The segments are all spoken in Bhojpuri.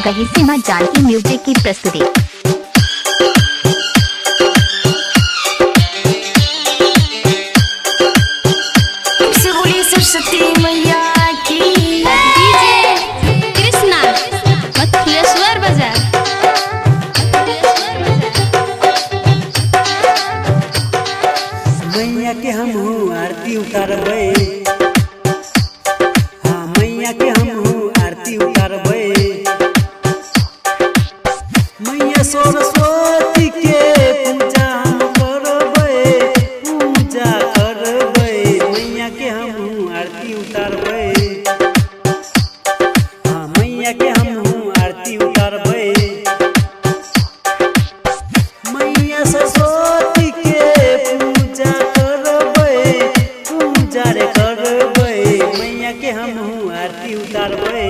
कहीं से मां जानकी म्यूजिक की प्रस्तुति। सरस्वती मैया की डीजे कृष्णा मथुरेश्वर बाजार। मैया के हम आरती उतारबै, हाँ मैया के हम आरती उतारबै। मैया सरस्वती के पूजा हम करबै, पूजा करबै। मैया के हम आरती उतारबै, हाँ मैया के हम आरती उतारबै। मैया सरस्वती के पूजा करबै, पूजा रे करबै। मैया के हम आरती उतारबै,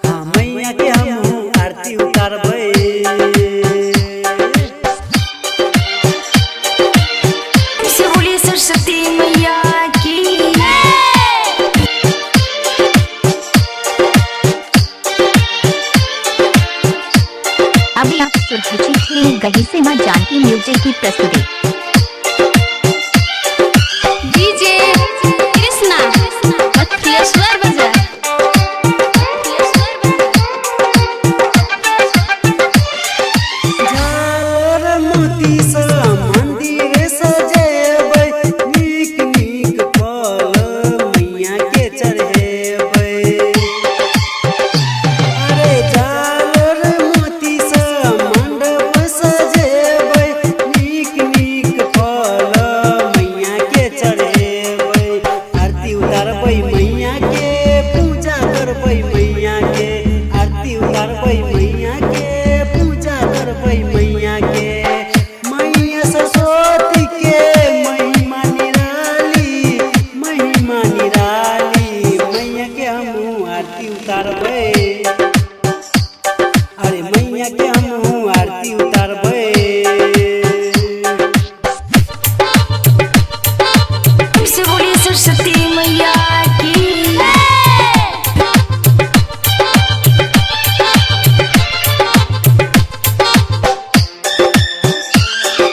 हाँ मैया के हम आरती उतारबै। से बोलिए सरस्वती मैया की। अभी आप सुन रहे थे कहीं से मां जानकी म्यूजिक की प्रस्तुति। डीजे कृष्णा मथुरेश्वर बाजार। झालर मोती सँ मंदिर सजेबै, नीक नीक फल मैया के चढ़ेबै। अरे झालर मोती सँ मंडप सजेबै, नीक नीक फल मैया के चढ़ेबै। आरती उतारबै मैया के, पूजा करबै मैया के। आरती उतारबै मैया के, पूजा करबै मैया के। मैया सरस्वती के महिमा निराली, महिमा निराली। मैया के हम आरती उतारबै, अरे मैया के हम आरती उतारबै। से बोलिए सरस्वती मैया की।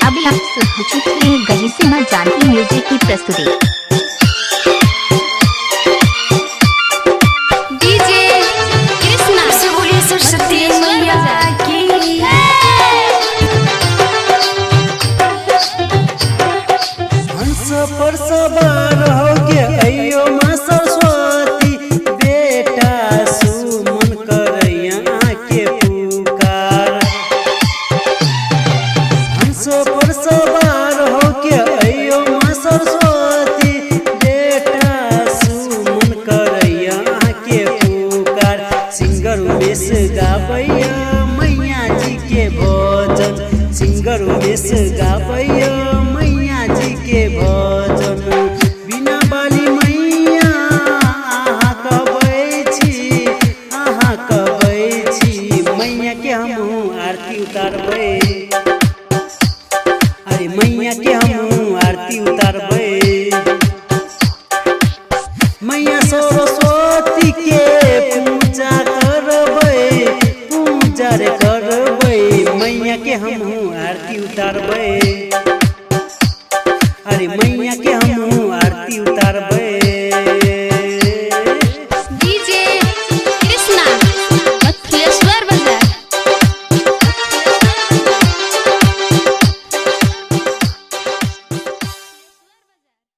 अभी आप सुन रहे थे कहीं से मां जानकी म्यूजिक की प्रस्तुति। डीजे कृष्णा से बोलिए सरस्वती मैया की। हंस पर सवार होके अइयो माँ सरस्वती, बेटा सुमन करैया के पुकार। हंस पर सवार होके अइयो माँ सरस्वती, बेटा सुमन करैया के पुकार। सिंगर उमेश गाबैया मैया जी के भजन, सिंगर उमेश गाबैया मैया जी के भजन। बिना बाली मैया अहाँ कहबै छी, अहाँ कहबै छी। मैया के हम आरती उतारबै, अरे मैया के हम आरती उतारबै। मैया सरस्वती के पूजा करबै, पूजा रे करबै। मैया के हम आरती उतारबै, अरे मैया